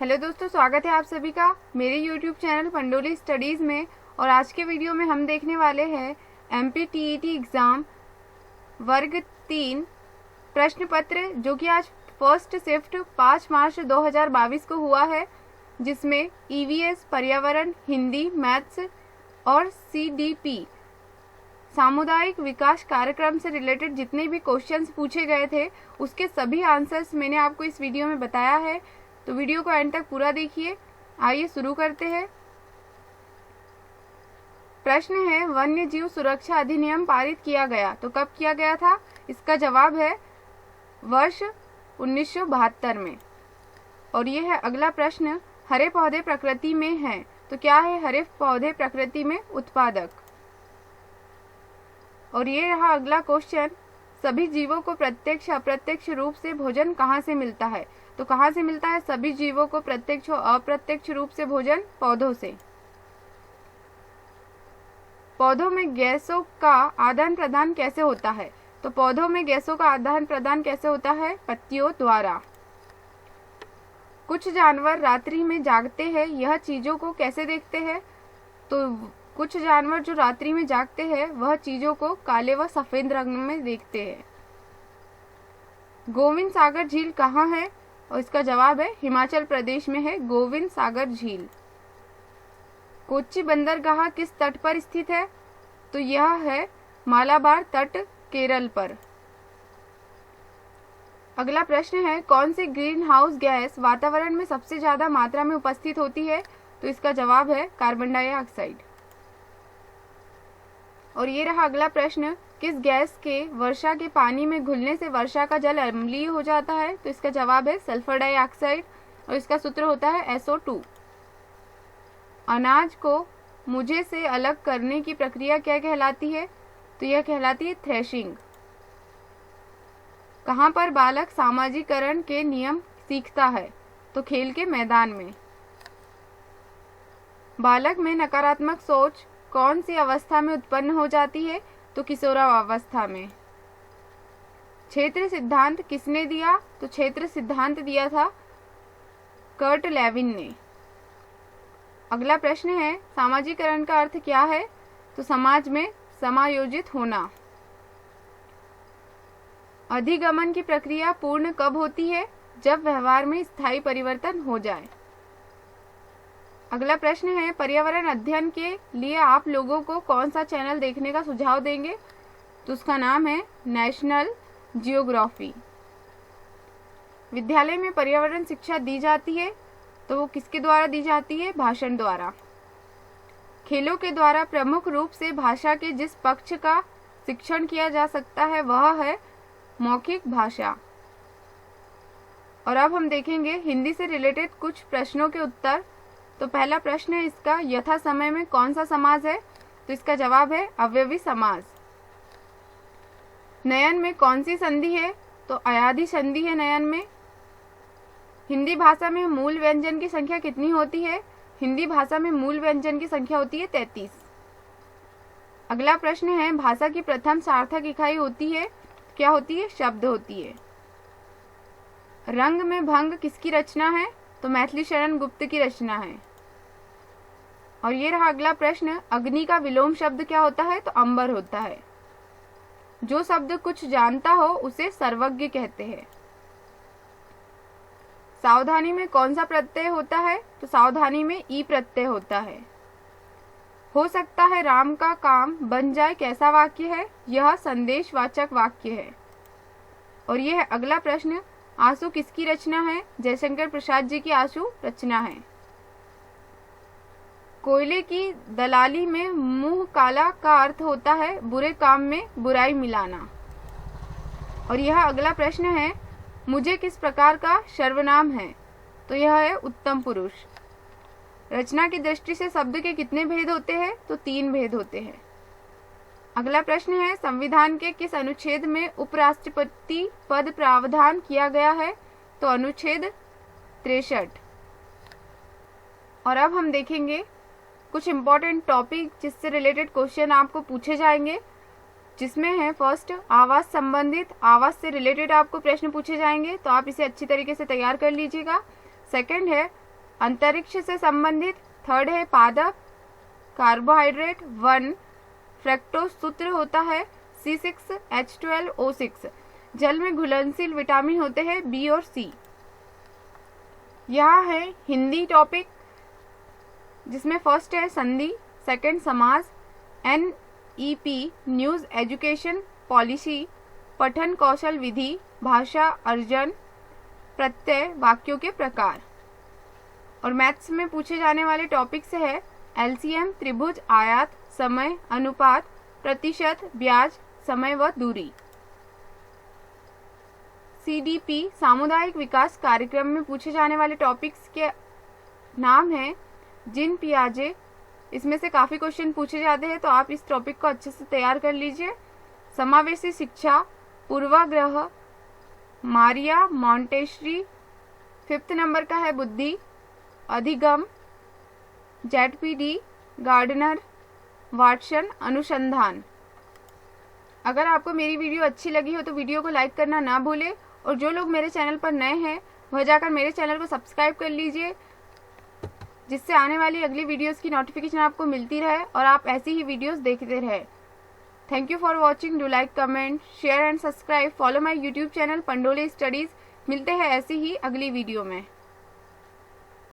Hello दोस्तों, स्वागत है आप सभी का मेरे YouTube चैनल पंडोली स्टडीज़ में। और आज के वीडियो में हम देखने वाले हैं MPTET एग्ज़ाम वर्ग 3 प्रश्न पत्र, जो कि आज फर्स्ट शिफ्ट 5 मार्च 2022 को हुआ है, जिसमें EVS, पर्यावरण, हिंदी, मैथ्स और CDP सामुदायिक विकास कार्यक्रम से रिलेटेड जितने भी क्वेश्चंस पूछे गए थे उसके सभी आंसर्स मैंने आपको इस वीडियो में बताया है। तो वीडियो को एंड तक पूरा देखिए। आइए शुरू करते हैं। प्रश्न है, वन्य जीव सुरक्षा अधिनियम पारित किया गया तो कब किया गया था? इसका जवाब है वर्ष 1972 में। और ये है अगला प्रश्न, हरे पौधे प्रकृति में हैं तो क्या है हरे पौधे प्रकृति में उत्पादक? और ये रहा अगला क्वेश्चन, सभी जीवों को प्रत्यक्ष अप्रत्यक्ष रूप से भोजन कहाँ से मिलता है? तो कहाँ से मिलता है सभी जीवों को प्रत्यक्ष और अप्रत्यक्ष रूप से भोजन? पौधों से। पौधों में गैसों का आदान प्रदान कैसे होता है? तो पौधों में गैसों का आदान प्रदान कैसे होता है? पत्तियों द्वारा। कुछ जानवर रात्रि में जागते हैं, यह चीजों को कैसे देखते हैं? तो कुछ जानवर जो रात्रि में जागते हैं वह चीजों को काले व सफेद रंग में देखते हैं। गोविंद सागर झील कहाँ है? और इसका जवाब है हिमाचल प्रदेश में है गोविंद सागर झील। कोच्चि बंदरगाह किस तट पर स्थित है? तो यह है मालाबार तट, केरल पर। अगला प्रश्न है, कौन सी ग्रीन हाउस गैस वातावरण में सबसे ज्यादा मात्रा में उपस्थित होती है? तो इसका जवाब है कार्बन डाइऑक्साइड। और ये रहा अगला प्रश्न, किस गैस के वर्षा के पानी में घुलने से वर्षा का जल अम्लीय हो जाता है? तो इसका जवाब है सल्फर डाइऑक्साइड और इसका सूत्र होता है SO2। अनाज को मुझे से अलग करने की प्रक्रिया क्या कहलाती है? तो यह कहलाती है थ्रेशिंग। कहाँ पर बालक सामाजिकरण के नियम सीखता है? तो खेल के मैदान में। बालक में नकारात्मक सोच कौन सी अवस्था में उत्पन्न हो जाती है? तो किशोरावस्था में। क्षेत्र सिद्धांत किसने दिया? तो क्षेत्र सिद्धांत दिया था कर्ट लेविन ने। अगला प्रश्न है, सामाजिकरण का अर्थ क्या है? तो समाज में समायोजित होना। अधिगमन की प्रक्रिया पूर्ण कब होती है? जब व्यवहार में स्थायी परिवर्तन हो जाए। अगला प्रश्न है, पर्यावरण अध्ययन के लिए आप लोगों को कौन सा चैनल देखने का सुझाव देंगे? तो उसका नाम है नेशनल जियोग्राफी। विद्यालय में पर्यावरण शिक्षा दी जाती है तो वो किसके द्वारा दी जाती है? भाषण द्वारा। खेलों के द्वारा प्रमुख रूप से भाषा के जिस पक्ष का शिक्षण किया जा सकता है वह है मौखिक भाषा। और अब हम देखेंगे हिंदी से रिलेटेड कुछ प्रश्नों के उत्तर। तो पहला प्रश्न है इसका, यथा समय में कौन सा समास है? तो इसका जवाब है अव्ययी समास। नयन में कौन सी संधि है? तो अयादि संधि है नयन में। हिंदी भाषा में मूल व्यंजन की संख्या कितनी होती है? हिंदी भाषा में मूल व्यंजन की संख्या होती है 33। अगला प्रश्न है, भाषा की प्रथम सार्थक इकाई होती है, क्या होती है? शब्द होती है। रंग में भंग किसकी रचना है? तो मैथिली शरण गुप्त की रचना है। और ये रहा अगला प्रश्न, अग्नि का विलोम शब्द क्या होता है? तो अंबर होता है। जो शब्द कुछ जानता हो उसे सर्वज्ञ कहते हैं। सावधानी में कौन सा प्रत्यय होता है? तो सावधानी में ई प्रत्यय होता है। हो सकता है राम का काम बन जाए कैसा वाक्य है? यह संदेशवाचक वाक्य है। और यह है अगला प्रश्न, आंसू किसकी रचना है? जयशंकर प्रसाद जी की आंसू रचना है। कोयले की दलाली में मुंह काला का अर्थ होता है बुरे काम में बुराई मिलाना। और यह अगला प्रश्न है, मुझे किस प्रकार का सर्वनाम है? तो यह है उत्तम पुरुष। रचना की दृष्टि से शब्द के कितने भेद होते हैं? तो 3 भेद होते हैं। अगला प्रश्न है, संविधान के किस अनुच्छेद में उपराष्ट्रपति पद प्रावधान किया गया है? तो अनुच्छेद 63। और अब हम देखेंगे कुछ इंपॉर्टेंट टॉपिक जिससे रिलेटेड क्वेश्चन आपको पूछे जाएंगे, जिसमें है फर्स्ट आवास संबंधित, आवास से रिलेटेड आपको प्रश्न पूछे जाएंगे, तो आप इसे अच्छी तरीके से तैयार कर लीजिएगा। सेकंड है अंतरिक्ष से संबंधित। थर्ड है पादप, कार्बोहाइड्रेट 1 फ्रक्टोज सूत्र होता है C6H12O6। जल में घुलनशील विटामिन होते हैं बी और सी। यह है हिंदी टॉपिक, जिसमें फर्स्ट है संधि, सेकंड समास, NEP न्यूज एजुकेशन पॉलिसी, पठन कौशल विधि, भाषा अर्जन, प्रत्यय, वाक्यों के प्रकार। और मैथ्स में पूछे जाने वाले टॉपिक्स है LCM, त्रिभुज, आयात, समय, अनुपात, प्रतिशत, ब्याज, समय व दूरी। CDP सामुदायिक विकास कार्यक्रम में पूछे जाने वाले टॉपिक्स के नाम है जिन पियाजे। इसमें से काफी क्वेश्चन पूछे जाते हैं, तो आप इस टॉपिक को अच्छे से तैयार कर लीजिए। समावेशी शिक्षा, पूर्वाग्रह, मारिया मॉन्टेसरी। 5th नंबर का है बुद्धि, अधिगम, ZPD, गार्डनर, वाटसन, अनुसंधान। अगर आपको मेरी वीडियो अच्छी लगी हो तो वीडियो को लाइक करना ना भूलें, और जो लोग मेरे चैनल पर नए हैं वह जाकर मेरे चैनल को सब्सक्राइब कर लीजिए, जिससे आने वाली अगली वीडियोस की नोटिफिकेशन आपको मिलती रहे और आप ऐसी ही वीडियोस देखते रहे। Thank you for watching. Do like, comment, share and subscribe. Follow my YouTube channel Pandole studies. मिलते हैं ऐसी ही अगली वीडियो में।